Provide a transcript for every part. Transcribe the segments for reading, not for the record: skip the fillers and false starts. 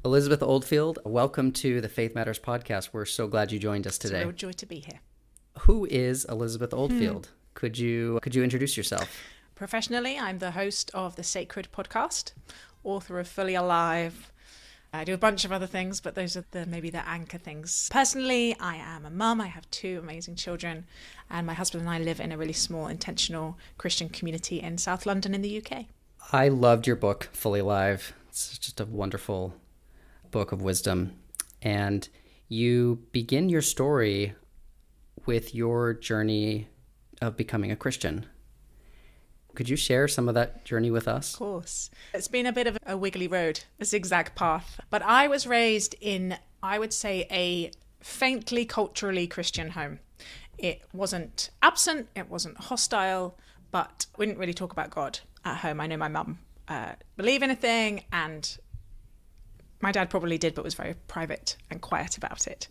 Elizabeth Oldfield, welcome to the Faith Matters podcast. We're so glad you joined us today. It's a real joy to be here. Who is Elizabeth Oldfield? Could you introduce yourself? Professionally, I'm the host of the Sacred podcast, author of Fully Alive. I do a bunch of other things, but those are maybe the anchor things. Personally, I am a mum. I have two amazing children, and my husband and I live in a really small, intentional Christian community in South London in the UK. I loved your book, Fully Alive. It's just a wonderful book of wisdom. And you begin your story with your journey of becoming a Christian. Could you share some of that journey with us? Of course. It's been a bit of a wiggly road, a zigzag path. But I was raised in, I would say, a faintly culturally Christian home. It wasn't absent, it wasn't hostile, but we didn't really talk about God at home. I know my mum believed in a thing, and my dad probably did, but was very private and quiet about it.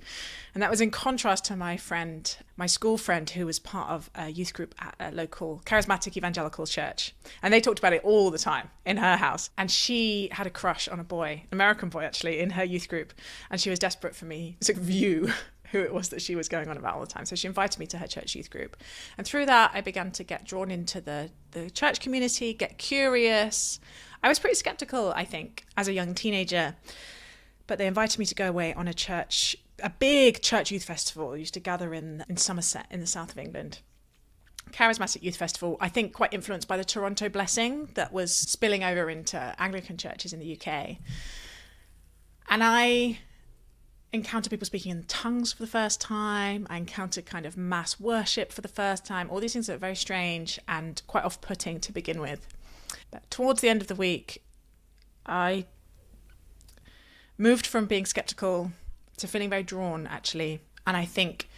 And that was in contrast to my friend, my school friend, who was part of a youth group at a local charismatic evangelical church. And they talked about it all the time in her house. And she had a crush on a boy, an American boy actually, in her youth group. And she was desperate for me to view who it was that she was going on about all the time. So she invited me to her church youth group. And through that, I began to get drawn into the church community, get curious. I was pretty skeptical, I think, as a young teenager. But they invited me to go away on a big church youth festival. We used to gather in Somerset in the south of England. Charismatic youth festival, I think quite influenced by the Toronto blessing that was spilling over into Anglican churches in the UK. And I encountered people speaking in tongues for the first time. I encountered kind of mass worship for the first time. All these things that are very strange and quite off-putting to begin with. But towards the end of the week, I moved from being skeptical to feeling very drawn, actually. And I think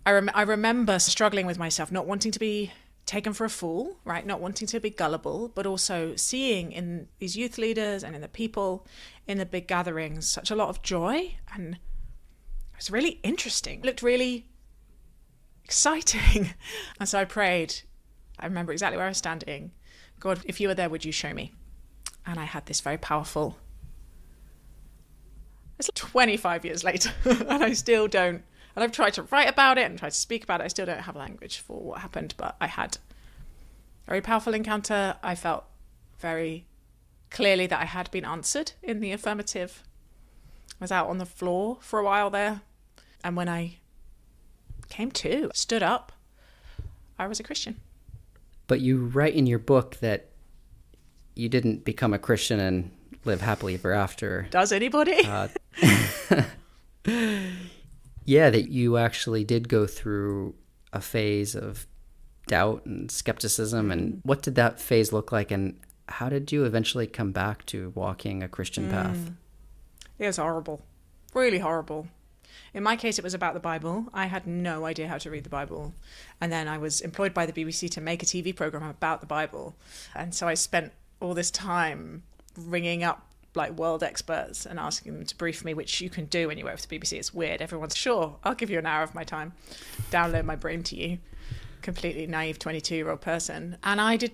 I remember struggling with myself, not wanting to be taken for a fool, right? Not wanting to be gullible, but also seeing in these youth leaders and in the people in the big gatherings such a lot of joy. And it was really interesting. It looked really exciting. And so I prayed. I remember exactly where I was standing. God, if you were there, would you show me? And I had this very powerful... It's 25 years later, and I still don't, and I've tried to write about it and tried to speak about it. I still don't have language for what happened, but I had a very powerful encounter. I felt very clearly that I had been answered in the affirmative. I was out on the floor for a while there, and when I stood up, I was a Christian. But you write in your book that you didn't become a Christian and live happily ever after. Does anybody? Yeah, that you actually did go through a phase of doubt and skepticism. And what did that phase look like? And how did you eventually come back to walking a Christian path? It was horrible. Really horrible. In my case, it was about the Bible. I had no idea how to read the Bible. And then I was employed by the BBC to make a TV program about the Bible. And so I spent all this time ringing up like world experts and asking them to brief me, which you can do when you work for the BBC. It's weird. Everyone's sure, I'll give you an hour of my time, download my brain to you. Completely naive 22-year-old person. And I did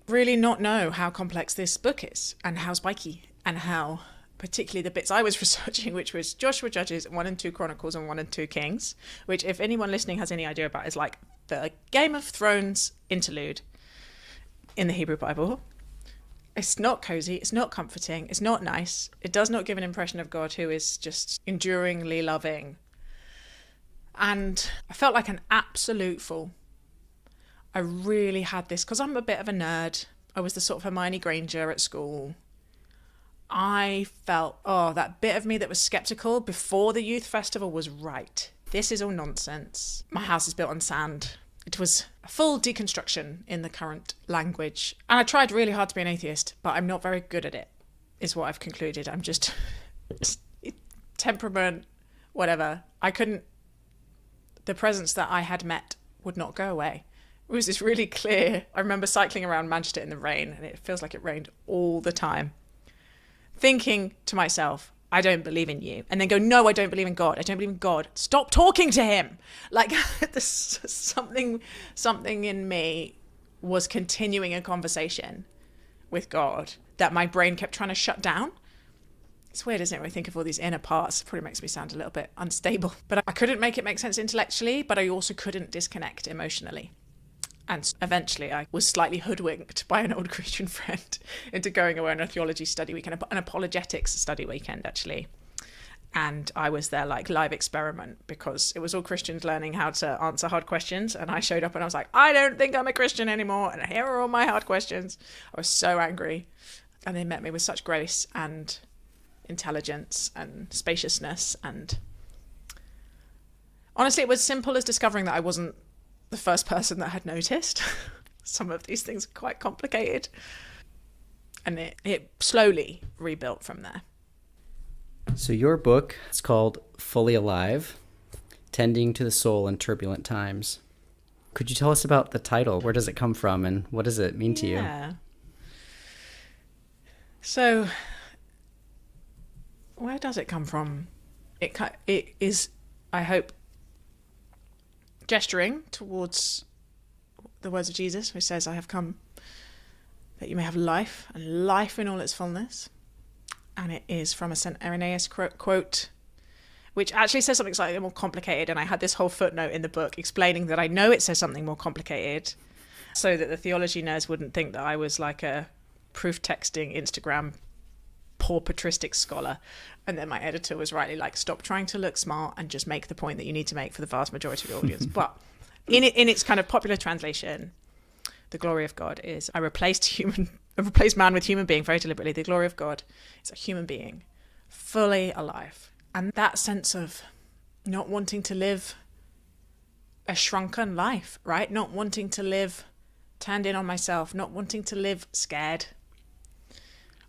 really not know how complex this book is and how spiky and how particularly the bits I was researching, which was Joshua, Judges, 1 and 2 Chronicles and 1 and 2 Kings, which if anyone listening has any idea about is like the Game of Thrones interlude in the Hebrew Bible. It's not cozy, it's not comforting, it's not nice. It does not give an impression of God who is just enduringly loving. And I felt like an absolute fool. I really had this, because I'm a bit of a nerd. I was the sort of Hermione Granger at school. I felt, that bit of me that was skeptical before the youth festival was right. This is all nonsense. My house is built on sand. It was a full deconstruction in the current language. And I tried really hard to be an atheist, but I'm not very good at it, is what I've concluded. I'm just temperament, whatever. The presence that I had met would not go away. It was this really clear, I remember cycling around Manchester in the rain, and it feels like it rained all the time. Thinking to myself, I don't believe in you. And then go, no, I don't believe in God. I don't believe in God. Stop talking to him. Like something in me was continuing a conversation with God that my brain kept trying to shut down It's weird, isn't it? When I think of all these inner parts, it probably makes me sound a little bit unstable. But I couldn't make it make sense intellectually, but I also couldn't disconnect emotionally. And eventually I was slightly hoodwinked by an old Christian friend into going away on a theology study weekend, an apologetics study weekend, actually. And I was their like live experiment because it was all Christians learning how to answer hard questions. And I showed up and I was like, I don't think I'm a Christian anymore. And here are all my hard questions. I was so angry. And they met me with such grace and intelligence and spaciousness. And honestly, it was simple as discovering that I wasn't the first person that had noticed. Some of these things are quite complicated. And it slowly rebuilt from there. So your book, it's called Fully Alive, Tending to the Soul in Turbulent Times. Could you tell us about the title? Where does it come from and what does it mean to you? Yeah. So where does it come from? It is, I hope, gesturing towards the words of Jesus, who says, I have come that you may have life, and life in all its fullness. And it is from a St. Irenaeus quote, which actually says something slightly more complicated. And I had this whole footnote in the book explaining that I know it says something more complicated so that the theology nerds wouldn't think that I was like a proof texting Instagram poor patristic scholar. And then my editor was rightly like, stop trying to look smart and just make the point that you need to make for the vast majority of your audience. But in its kind of popular translation, the glory of God is I replaced man with human being very deliberately. The glory of God is a human being fully alive. And that sense of not wanting to live a shrunken life, right? Not wanting to live turned in on myself, not wanting to live scared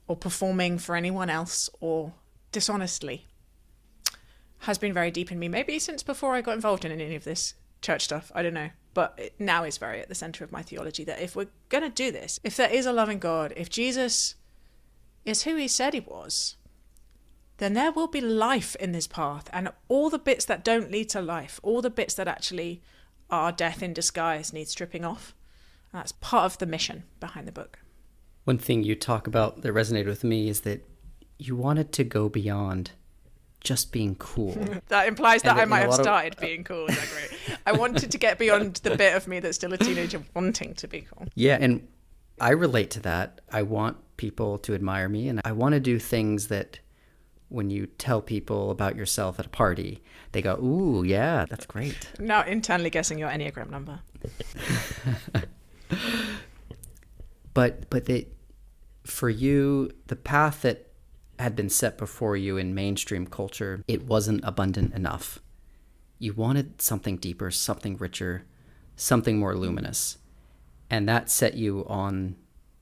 or performing for anyone else or dishonestly has been very deep in me. Maybe since before I got involved in any of this church stuff, I don't know. But it now is very at the center of my theology that if we're going to do this, if there is a loving God, if Jesus is who he said he was, then there will be life in this path. And all the bits that don't lead to life, all the bits that actually are death in disguise need stripping off. And that's part of the mission behind the book. One thing you talk about that resonated with me is that you wanted to go beyond just being cool. That implies that I might have started being cool. Zachary. I wanted to get beyond the bit of me that's still a teenager wanting to be cool. Yeah, and I relate to that. I want people to admire me, and I want to do things that when you tell people about yourself at a party, they go, ooh, yeah, that's great. Now internally guessing your Enneagram number. But for you, the path that had been set before you in mainstream culture, it wasn't abundant enough. You wanted something deeper, something richer, something more luminous. And that set you on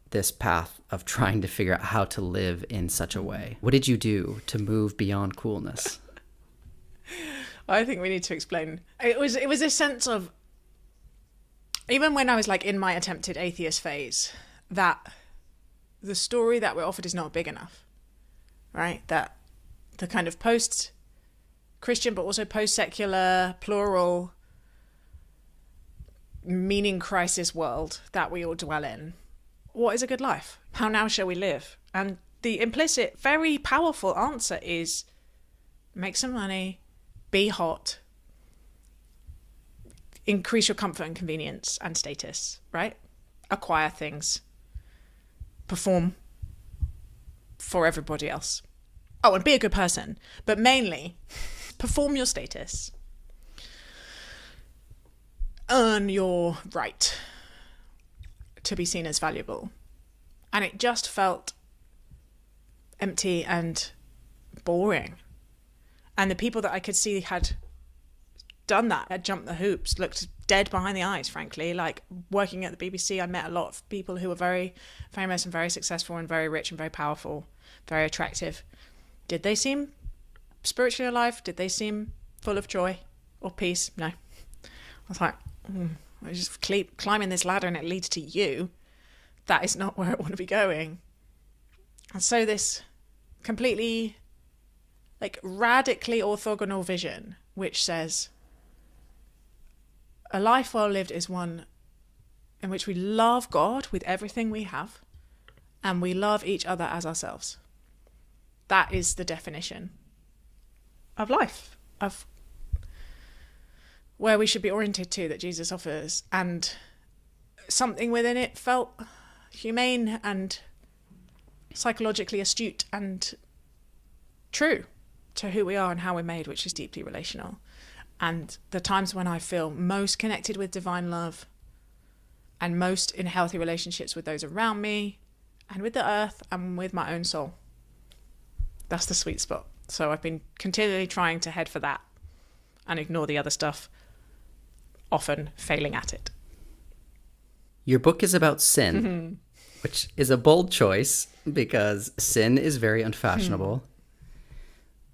this path of trying to figure out how to live in such a way. What did you do to move beyond coolness? I think we need to explain. It was a sense of, even when I was like in my attempted atheist phase, that the story that we're offered is not big enough. Right? That the kind of post-Christian but also post-secular, plural, meaning crisis world that we all dwell in. What is a good life? How now shall we live? And the implicit, very powerful answer is make some money, be hot, increase your comfort and convenience and status, right? Acquire things, perform for everybody else. Oh, and be a good person, but mainly perform your status, earn your right to be seen as valuable. And it just felt empty and boring. And the people that I could see had done that, had jumped the hoops, looked dead behind the eyes, frankly. Like working at the BBC, I met a lot of people who were very famous and very successful and very rich and very powerful, very attractive. Did they seem spiritually alive? Did they seem full of joy or peace? No. I was like, I just keep climbing this ladder and it leads to you. That is not where I want to be going. And so this completely, like, radically orthogonal vision, which says a life well lived is one in which we love God with everything we have and we love each other as ourselves. That is the definition of life, of where we should be oriented to, that Jesus offers. And something within it felt humane and psychologically astute and true to who we are and how we're made, which is deeply relational. And the times when I feel most connected with divine love and most in healthy relationships with those around me and with the earth and with my own soul, that's the sweet spot. So I've been continually trying to head for that and ignore the other stuff, often failing at it. Your book is about sin, which is a bold choice because sin is very unfashionable.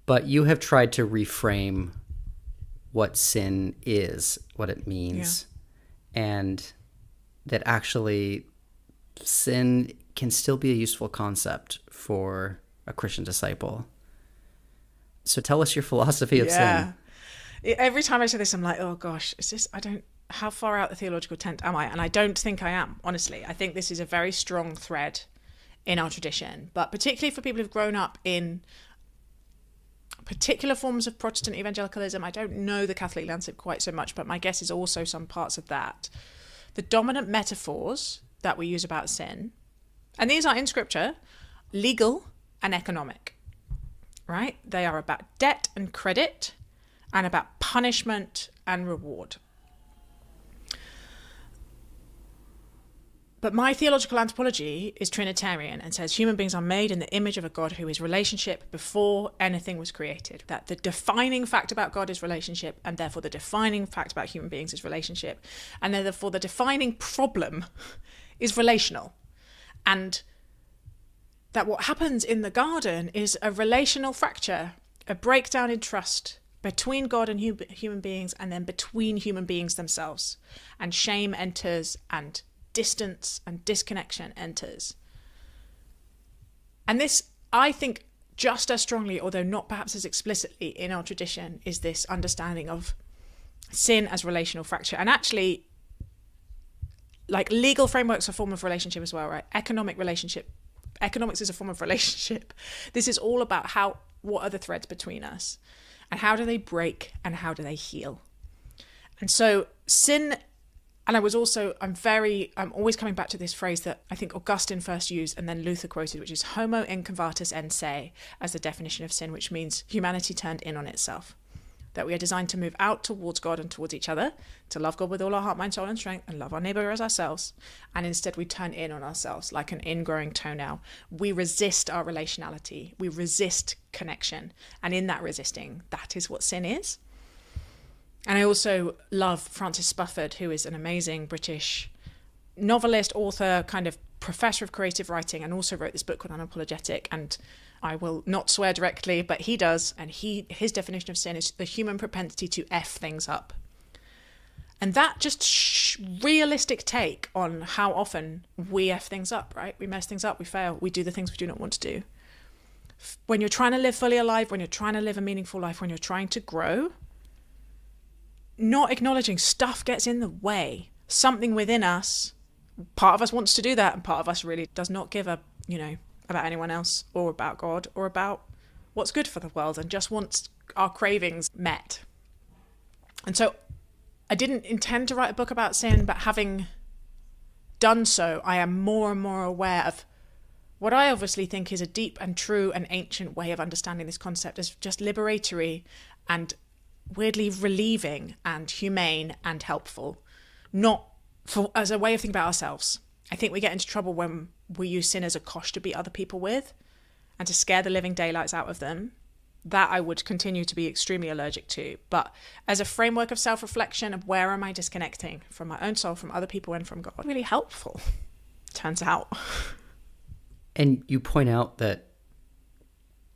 But you have tried to reframe what sin is, what it means, and that actually sin can still be a useful concept for a Christian disciple. So tell us your philosophy of sin. Every time I say this, I'm like, oh gosh, how far out the theological tent am I? And I don't think I am, honestly. I think this is a very strong thread in our tradition, but particularly for people who've grown up in particular forms of Protestant evangelicalism. I don't know the Catholic landscape quite so much, but my guess is also some parts of that. The dominant metaphors that we use about sin, and these are in scripture, legal and economic, right? They are about debt and credit and about punishment and reward. But my theological anthropology is Trinitarian and says human beings are made in the image of a God who is relationship before anything was created. That the defining fact about God is relationship, and therefore the defining fact about human beings is relationship. And therefore the defining problem is relational. And that what happens in the garden is a relational fracture, a breakdown in trust between God and human beings, and then between human beings themselves. And shame enters, and distance and disconnection enters. And this, I think, just as strongly, although not perhaps as explicitly in our tradition, is this understanding of sin as relational fracture. And actually, like, legal frameworks are a form of relationship as well, right? Economics is a form of relationship. This is all about what are the threads between us, and how do they break, and how do they heal. And so sin. And I'm always coming back to this phrase that I think Augustine first used and then Luther quoted, which is homo inconvertus en se, as the definition of sin, which means humanity turned in on itself. That we are designed to move out towards God and towards each other, to love God with all our heart, mind, soul, and strength, and love our neighbour as ourselves. And instead we turn in on ourselves like an ingrowing toenail. We resist our relationality. We resist connection. And in that resisting, that is what sin is. And I also love Francis Spufford, who is an amazing British novelist, author, kind of professor of creative writing, and also wrote this book called Unapologetic. And I will not swear directly, but he does. And his definition of sin is the human propensity to F things up. And that just realistic take on how often we F things up, right? We mess things up, we fail, we do the things we do not want to do. When you're trying to live fully alive, when you're trying to live a meaningful life, when you're trying to grow, not acknowledging stuff gets in the way. Something within us, part of us wants to do that, and part of us really does not give about anyone else or about God or about what's good for the world, and just wants our cravings met. And so I didn't intend to write a book about sin, but having done so, I am more and more aware of what I obviously think is a deep and true and ancient way of understanding this concept as just liberatory and weirdly relieving and humane and helpful, not as a way of thinking about ourselves. I think we get into trouble when we use sin as a cosh to beat other people with and to scare the living daylights out of them. That I would continue to be extremely allergic to. But as a framework of self-reflection of where am I disconnecting from my own soul, from other people, and from God, really helpful, turns out. And you point out that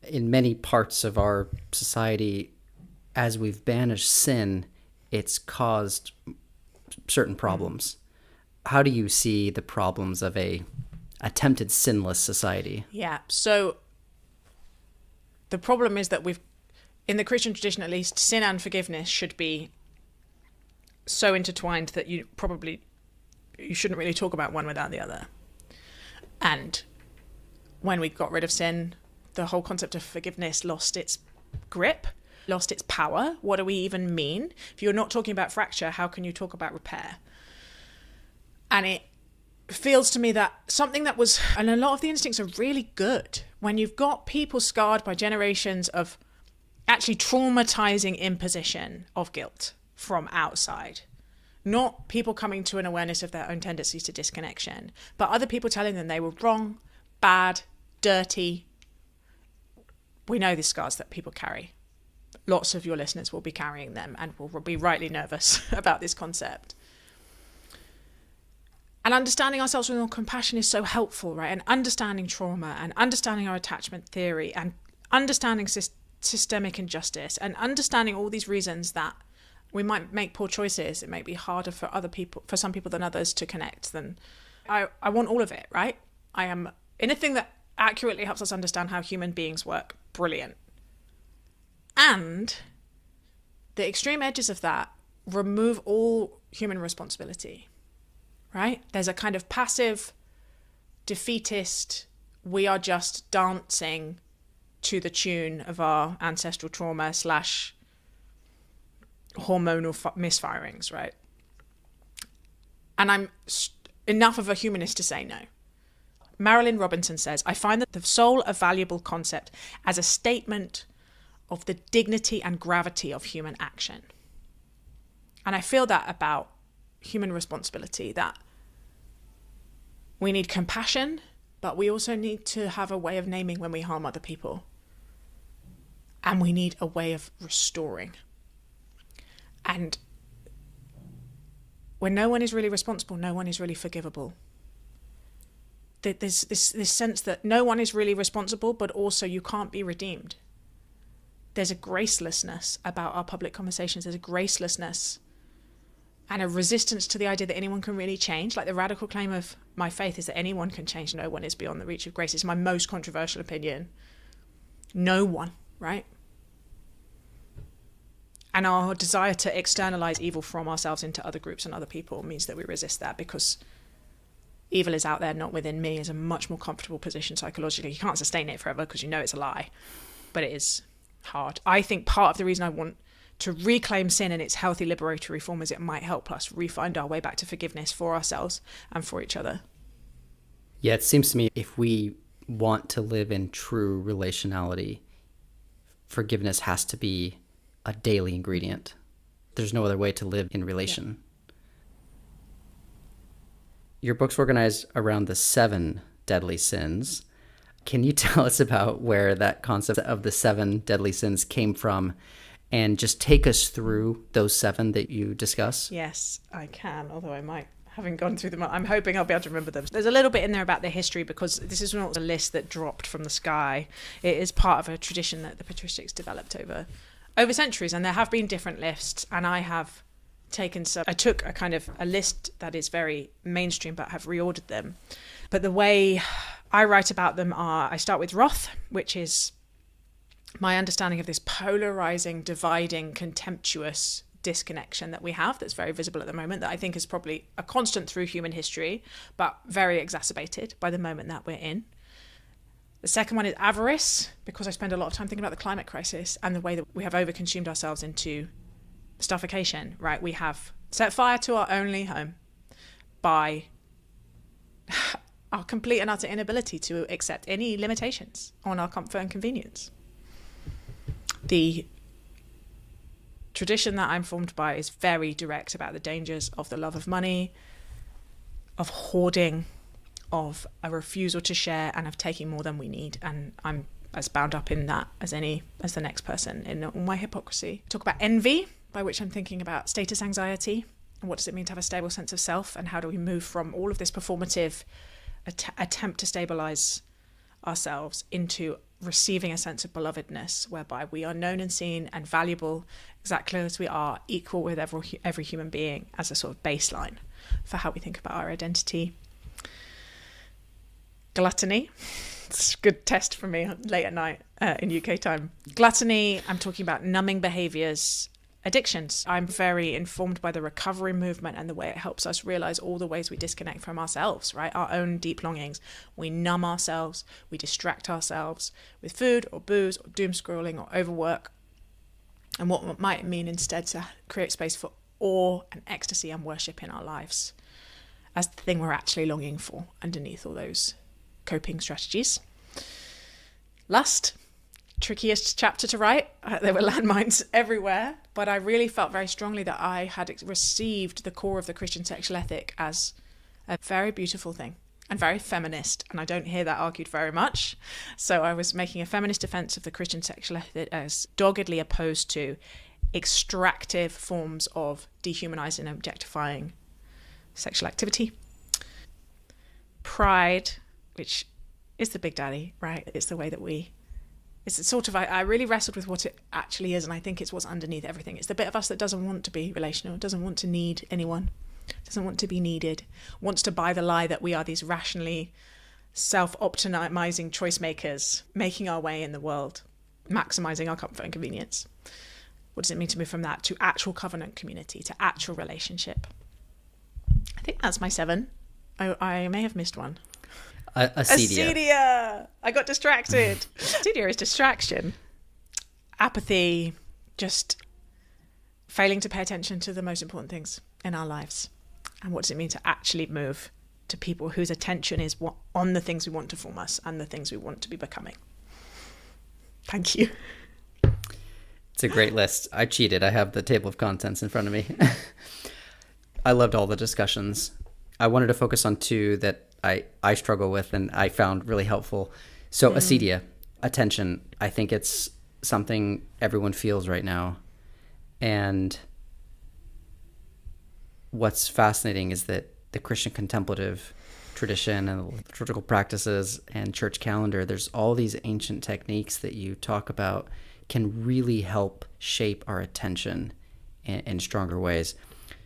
in many parts of our society, as we've banished sin, it's caused certain problems. How do you see the problems of a attempted sinless society? Yeah, so the problem is that in the Christian tradition at least, sin and forgiveness should be so intertwined that you shouldn't really talk about one without the other. And when we got rid of sin, the whole concept of forgiveness lost its grip, lost its power. What do we even mean? If you're not talking about fracture, how can you talk about repair? And it feels to me that something that was, and a lot of the instincts are really good, when you've got people scarred by generations of actually traumatizing imposition of guilt from outside, not people coming to an awareness of their own tendencies to disconnection, but other people telling them they were wrong, bad, dirty. We know the scars that people carry. Lots of your listeners will be carrying them and will be rightly nervous about this concept. And understanding ourselves with more compassion is so helpful, right? And understanding trauma and understanding our attachment theory and understanding systemic injustice and understanding all these reasons that we might make poor choices. It may be harder for other people, for some people than others, to connect. I want all of it, right? I am anything that accurately helps us understand how human beings work. Brilliant. And the extreme edges of that remove all human responsibility, right? There's a kind of passive, defeatist, we are just dancing to the tune of our ancestral trauma / hormonal misfirings, right? And I'm enough of a humanist to say no. Marilyn Robinson says, I find that the soul a valuable concept as a statement of the dignity and gravity of human action. And I feel that about human responsibility, that we need compassion, but we also need to have a way of naming when we harm other people. And we need a way of restoring. And when no one is really responsible, no one is really forgivable. There's this sense that no one is really responsible, but also you can't be redeemed. There's a gracelessness about our public conversations. There's a gracelessness and a resistance to the idea that anyone can really change. Like the radical claim of my faith is that anyone can change. No one is beyond the reach of grace. It's my most controversial opinion. No one, right? And our desire to externalize evil from ourselves into other groups and other people means that we resist that, because evil is out there, not within me, is a much more comfortable position psychologically. You can't sustain it forever because you know it's a lie, but it is hard. I think part of the reason I want to reclaim sin in its healthy liberatory form is it might help us re-find our way back to forgiveness for ourselves and for each other. Yeah, it seems to me if we want to live in true relationality, forgiveness has to be a daily ingredient. There's no other way to live in relation. Yeah. Your book's organized around the 7 deadly sins. Can you tell us about where that concept of the 7 deadly sins came from, and just take us through those 7 that you discuss? Yes, I can, although I might, having gone through them, I'm hoping I'll be able to remember them. There's a little bit in there about the history, because this is not a list that dropped from the sky. It is part of a tradition that the patristics developed over centuries, and there have been different lists, and I took a kind of a list that is very mainstream, but have reordered them. But the way I write about them I start with wrath, which is my understanding of this polarizing, dividing, contemptuous disconnection that we have, that's very visible at the moment, that I think is probably a constant through human history, but very exacerbated by the moment that we're in. The second one is avarice, because I spend a lot of time thinking about the climate crisis and the way that we have overconsumed ourselves into stuffication, right? We have set fire to our only home by our complete and utter inability to accept any limitations on our comfort and convenience. The tradition that I'm formed by is very direct about the dangers of the love of money, of hoarding, of a refusal to share, and of taking more than we need. And I'm as bound up in that as the next person in all my hypocrisy. Talk about envy, by which I'm thinking about status anxiety, and what does it mean to have a stable sense of self, and how do we move from all of this performative attempt to stabilize ourselves into receiving a sense of belovedness, whereby we are known and seen and valuable exactly as we are, equal with every human being, as a sort of baseline for how we think about our identity. Gluttony. It's a good test for me late at night in UK time. Gluttony, I'm talking about numbing behaviours, addictions. I'm very informed by the recovery movement and the way it helps us realize all the ways we disconnect from ourselves, right? Our own deep longings. We numb ourselves, we distract ourselves with food or booze or doom scrolling or overwork. And what might it mean instead to create space for awe and ecstasy and worship in our lives as the thing we're actually longing for underneath all those coping strategies. Lust. Trickiest chapter to write. There were landmines everywhere, but I really felt very strongly that I had received the core of the Christian sexual ethic as a very beautiful thing and very feminist, and I don't hear that argued very much. So I was making a feminist defense of the Christian sexual ethic as doggedly opposed to extractive forms of dehumanizing and objectifying sexual activity. Pride, which is the big daddy, right? It's the way that it's sort of, I really wrestled with what it actually is, and I think it's what's underneath everything. It's the bit of us that doesn't want to be relational, doesn't want to need anyone, doesn't want to be needed, wants to buy the lie that we are these rationally self-optimizing choice makers, making our way in the world, maximizing our comfort and convenience. What does it mean to move from that to actual covenant community, to actual relationship? I think that's my 7. I may have missed one. Acedia. I got distracted. Acedia is distraction. Apathy, just failing to pay attention to the most important things in our lives. And what does it mean to actually move to people whose attention is on the things we want to form us and the things we want to be becoming? Thank you. It's a great list. I cheated. I have the table of contents in front of me. I loved all the discussions. I wanted to focus on 2 that I struggle with and I found really helpful. So acedia, attention. I think it's something everyone feels right now. And what's fascinating is that the Christian contemplative tradition and liturgical practices and church calendar, there's all these ancient techniques that you talk about can really help shape our attention in stronger ways.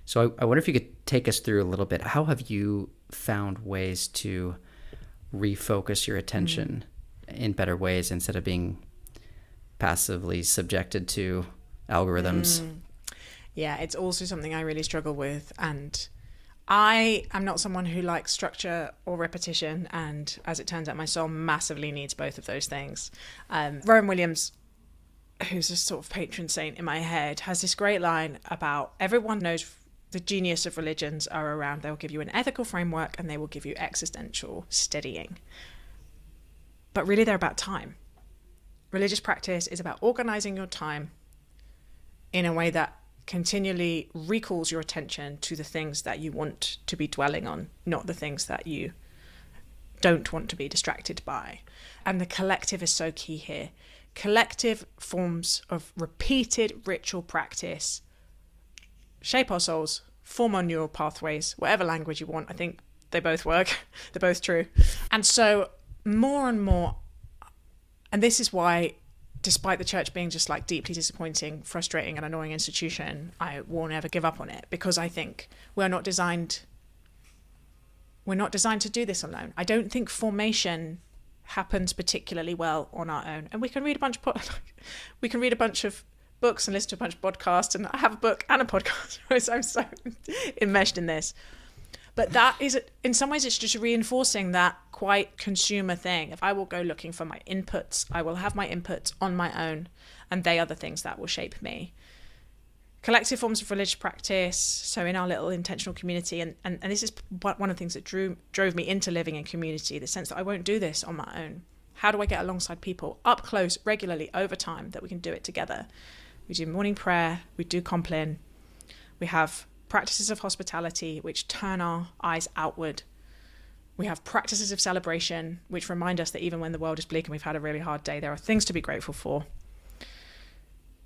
So I wonder if you could take us through a little bit. How have you found ways to refocus your attention in better ways instead of being passively subjected to algorithms? Yeah, it's also something I really struggle with. And I am not someone who likes structure or repetition. And as it turns out, my soul massively needs both of those things. Rowan Williams, who's a sort of patron saint in my head, has this great line about everyone knows the genius of religions are around. They will give you an ethical framework and they will give you existential steadying. But really they're about time. Religious practice is about organizing your time in a way that continually recalls your attention to the things that you want to be dwelling on, not the things that you don't want to be distracted by. And the collective is so key here. Collective forms of repeated ritual practice shape our souls, form our neural pathways, whatever language you want. I think they both work. They're both true. And so more and more, and this is why, despite the church being just like deeply disappointing, frustrating and annoying institution, I will never give up on it, because I think we're not designed to do this alone. I don't think formation happens particularly well on our own. And we can read a bunch of books and listen to a bunch of podcasts, and I have a book and a podcast, so I'm so enmeshed in this. But that is, in some ways, it's just reinforcing that quite consumer thing. If I will go looking for my inputs, I will have my inputs on my own, and they are the things that will shape me. Collective forms of religious practice, so in our little intentional community, and this is one of the things that drove me into living in community, the sense that I won't do this on my own. How do I get alongside people up close, regularly, over time, that we can do it together? We do morning prayer, we do Compline, we have practices of hospitality which turn our eyes outward. We have practices of celebration which remind us that even when the world is bleak and we've had a really hard day, there are things to be grateful for.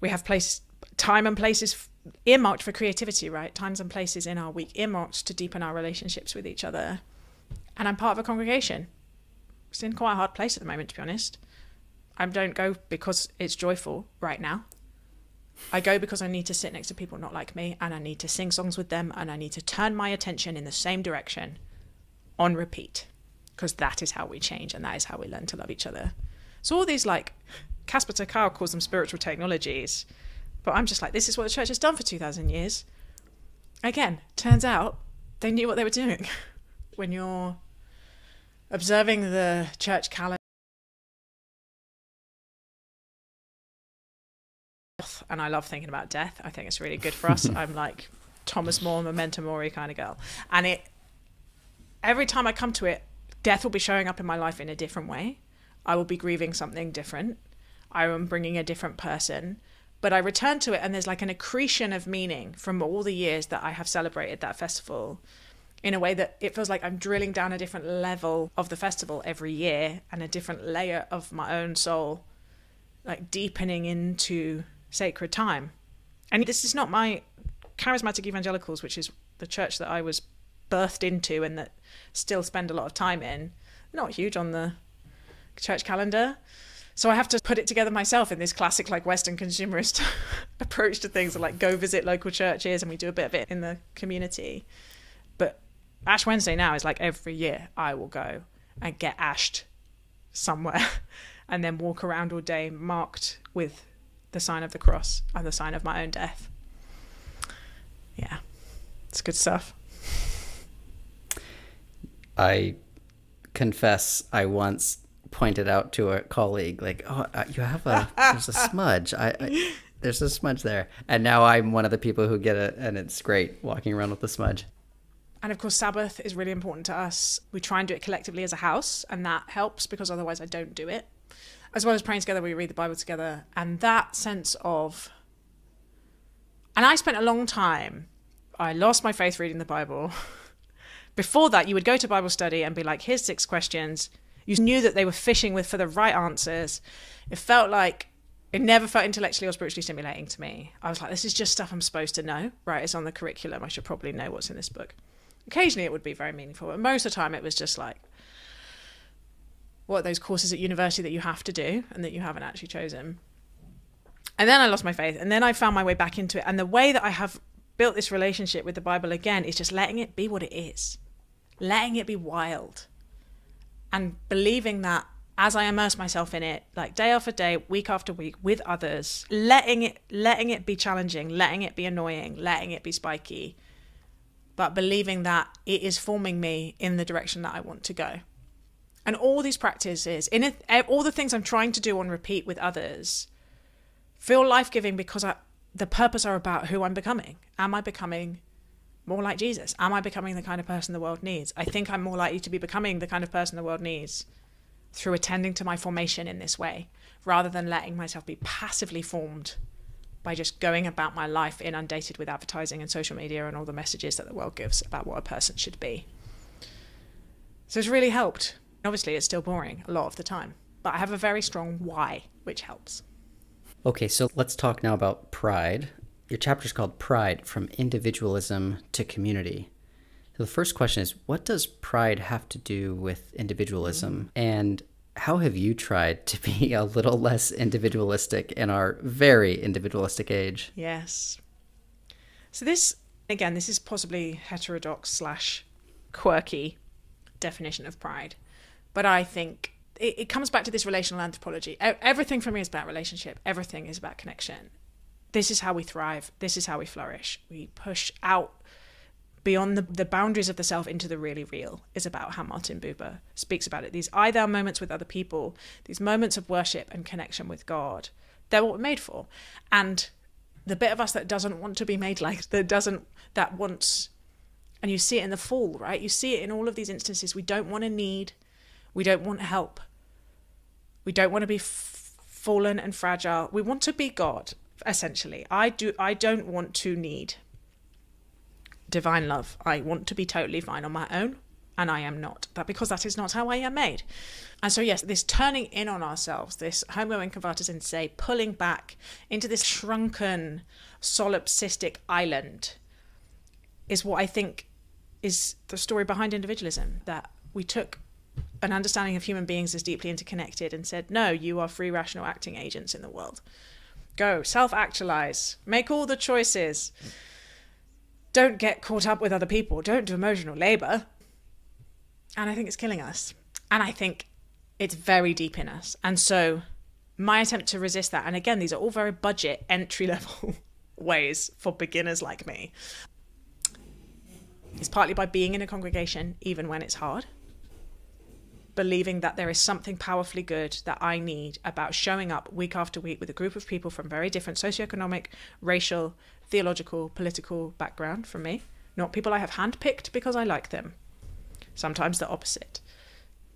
We have time and places earmarked for creativity, right? Times and places in our week earmarked to deepen our relationships with each other. And I'm part of a congregation. It's in quite a hard place at the moment, to be honest. I don't go because it's joyful right now. I go because I need to sit next to people not like me, and I need to sing songs with them, and I need to turn my attention in the same direction on repeat, because that is how we change, and that is how we learn to love each other. So all these, like, Casper ter Kuile calls them spiritual technologies. But I'm just like, this is what the church has done for 2,000 years. Again, turns out they knew what they were doing. When you're observing the church calendar, and I love thinking about death. I think it's really good for us. I'm like Thomas More, Memento Mori kind of girl. And every time I come to it, death will be showing up in my life in a different way. I will be grieving something different. I am bringing a different person. But I return to it, and there's like an accretion of meaning from all the years that I have celebrated that festival, in a way that it feels like I'm drilling down a different level of the festival every year, and a different layer of my own soul, like deepening into sacred time. And this is not my charismatic evangelicals, which is the church that I was birthed into and that still spend a lot of time in, not huge on the church calendar. So I have to put it together myself in this classic like Western consumerist approach to things, like go visit local churches, and we do a bit of it in the community. But Ash Wednesday now is like every year I will go and get ashed somewhere and then walk around all day marked with the sign of the cross and the sign of my own death. Yeah, it's good stuff. I confess I once pointed out to a colleague, like, oh, you have there's a smudge. There's a smudge there. And now I'm one of the people who get it, and it's great walking around with the smudge. And of course, Sabbath is really important to us. We try and do it collectively as a house, and that helps because otherwise I don't do it. As well as praying together, we read the Bible together. And that sense of... And I spent a long time, I lost my faith reading the Bible. Before that, you would go to Bible study and be like, here's 6 questions. You knew that they were fishing for the right answers. It never felt intellectually or spiritually stimulating to me. I was like, this is just stuff I'm supposed to know, right? It's on the curriculum. I should probably know what's in this book. Occasionally it would be very meaningful, but most of the time it was just like, what are those courses at university that you have to do and that you haven't actually chosen? And then I lost my faith, and then I found my way back into it. And the way that I have built this relationship with the Bible again is just letting it be what it is, letting it be wild, and believing that as I immerse myself in it, like day after day, week after week, with others, letting it be challenging, letting it be annoying, letting it be spiky, but believing that it is forming me in the direction that I want to go. And all these practices, all the things I'm trying to do on repeat with others, feel life-giving because the purpose are about who I'm becoming. Am I becoming more like Jesus? Am I becoming the kind of person the world needs? I think I'm more likely to be becoming the kind of person the world needs through attending to my formation in this way, rather than letting myself be passively formed by just going about my life inundated with advertising and social media and all the messages that the world gives about what a person should be. So it's really helped. Obviously, it's still boring a lot of the time, but I have a very strong why, which helps. Okay, so let's talk now about pride. Your chapter is called Pride, From Individualism to Community. So the first question is, what does pride have to do with individualism? And how have you tried to be a little less individualistic in our very individualistic age? Yes. So this is possibly heterodox / quirky definition of pride. But I think it comes back to this relational anthropology. Everything for me is about relationship. Everything is about connection. This is how we thrive. This is how we flourish. We push out beyond the boundaries of the self into the really real, is about how Martin Buber speaks about it. These I thou moments with other people, these moments of worship and connection with God, they're what we're made for. And the bit of us that doesn't want to be made like, that wants, and you see it in the fall, right? You see it in all of these instances. We don't want to need, we don't want help. We don't want to be fallen and fragile. We want to be God, essentially. I don't want to need divine love. I want to be totally fine on my own, and I am not. Because that is not how I am made. And so yes, this turning in on ourselves, this homo inconvertus in se, pulling back into this shrunken, solipsistic island, is what I think is the story behind individualism, that we took an understanding of human beings as deeply interconnected and said, no, you are free rational acting agents in the world. Go, self-actualize, make all the choices. Don't get caught up with other people. Don't do emotional labor. And I think it's killing us. And I think it's very deep in us. And so my attempt to resist that, and again, these are all very budget, entry-level ways for beginners like me, is partly by being in a congregation, even when it's hard, believing that there is something powerfully good that I need about showing up week after week with a group of people from very different socioeconomic, racial, theological, political background from me. Not people I have handpicked because I like them. Sometimes the opposite.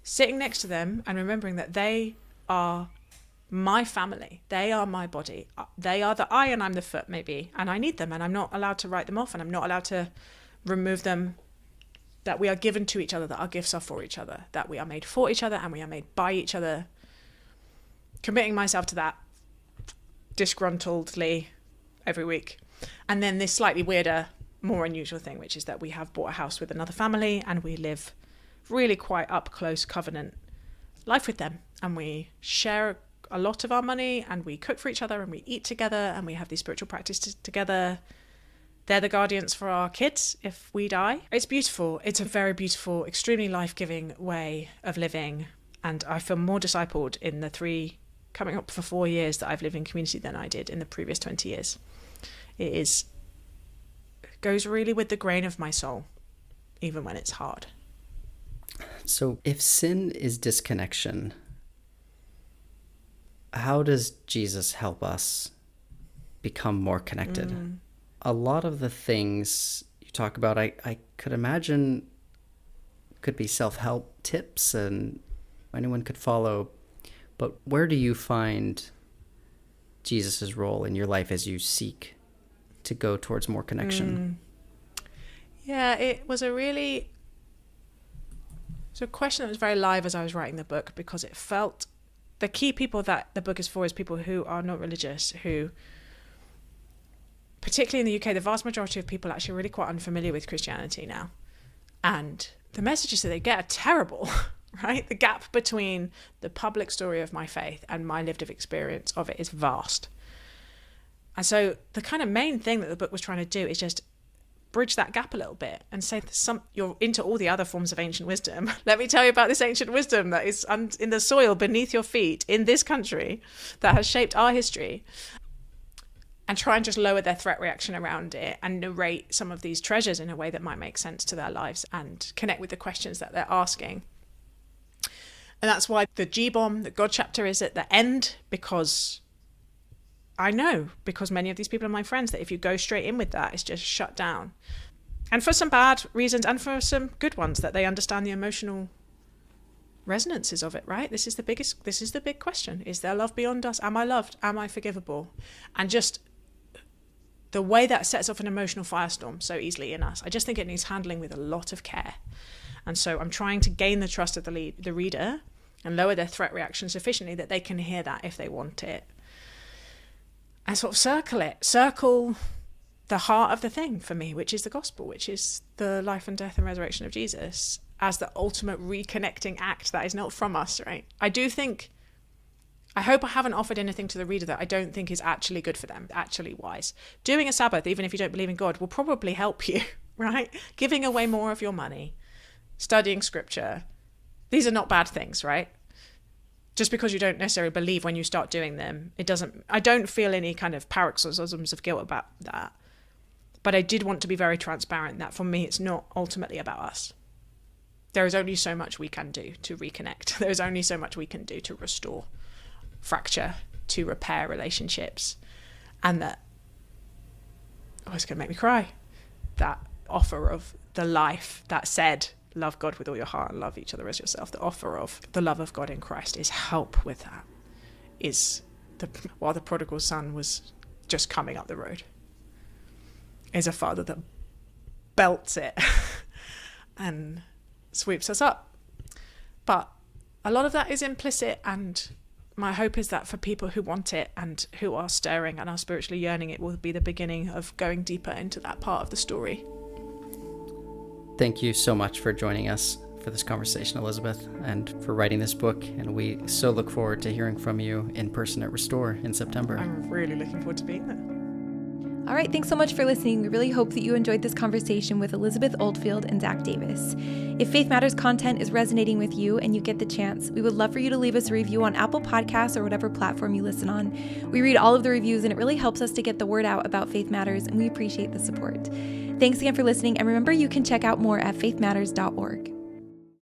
Sitting next to them and remembering that they are my family. They are my body. They are the eye and I'm the foot, maybe. And I need them, and I'm not allowed to write them off, and I'm not allowed to remove them. That we are given to each other, that our gifts are for each other, that we are made for each other and we are made by each other. Committing myself to that disgruntledly every week. And then this slightly weirder, more unusual thing, which is that we have bought a house with another family and we live really quite up close covenant life with them. And we share a lot of our money, and we cook for each other, and we eat together, and we have these spiritual practices together. They're the guardians for our kids if we die. It's beautiful. It's a very beautiful, extremely life-giving way of living. And I feel more discipled in the coming up for 4 years that I've lived in community than I did in the previous 20 years. It goes really with the grain of my soul, even when it's hard. So if sin is disconnection, how does Jesus help us become more connected? A lot of the things you talk about, I could imagine could be self-help tips and anyone could follow. But where do you find Jesus's role in your life as you seek to go towards more connection? Yeah, it was a question that was very live as I was writing the book, because it felt the key people that the book is for is people who are not religious, who, particularly in the UK, the vast majority of people are actually really quite unfamiliar with Christianity now. And the messages that they get are terrible, right? The gap between the public story of my faith and my lived experience of it is vast. And so the kind of main thing that the book was trying to do is just bridge that gap a little bit and say, you're into all the other forms of ancient wisdom. Let me tell you about this ancient wisdom that is in the soil beneath your feet in this country that has shaped our history. And try and just lower their threat reaction around it and narrate some of these treasures in a way that might make sense to their lives and connect with the questions that they're asking. And that's why the G-bomb, the God chapter, is at the end, because many of these people are my friends, that if you go straight in with that, it's just shut down. And for some bad reasons and for some good ones, that they understand the emotional resonances of it, right? This is the big question. Is there love beyond us? Am I loved? Am I forgivable? And just the way that sets off an emotional firestorm so easily in us, I just think it needs handling with a lot of care. And so I'm trying to gain the trust of the reader and lower their threat reaction sufficiently that they can hear that if they want it. And sort of circle the heart of the thing for me, which is the gospel, which is the life and death and resurrection of Jesus, as the ultimate reconnecting act that is not from us, right? I hope I haven't offered anything to the reader that I don't think is actually good for them, actually wise. Doing a Sabbath, even if you don't believe in God, will probably help you, right? Giving away more of your money, studying scripture. These are not bad things, right? Just because you don't necessarily believe when you start doing them, I don't feel any kind of paroxysms of guilt about that. But I did want to be very transparent that for me, it's not ultimately about us. There is only so much we can do to reconnect. There is only so much we can do to restore fracture, to repair relationships. And that, it's going to make me cry. That offer of the life that said, love God with all your heart and love each other as yourself. The offer of the love of God in Christ is help with that. While the prodigal son was just coming up the road, is a father that belts it and sweeps us up. But a lot of that is implicit, and my hope is that for people who want it and who are stirring and are spiritually yearning, it will be the beginning of going deeper into that part of the story. Thank you so much for joining us for this conversation, Elizabeth, and for writing this book. And we so look forward to hearing from you in person at Restore in September. I'm really looking forward to being there. All right, thanks so much for listening. We really hope that you enjoyed this conversation with Elizabeth Oldfield and Zach Davis. If Faith Matters content is resonating with you and you get the chance, we would love for you to leave us a review on Apple Podcasts or whatever platform you listen on. We read all of the reviews and it really helps us to get the word out about Faith Matters, and we appreciate the support. Thanks again for listening, and remember you can check out more at faithmatters.org.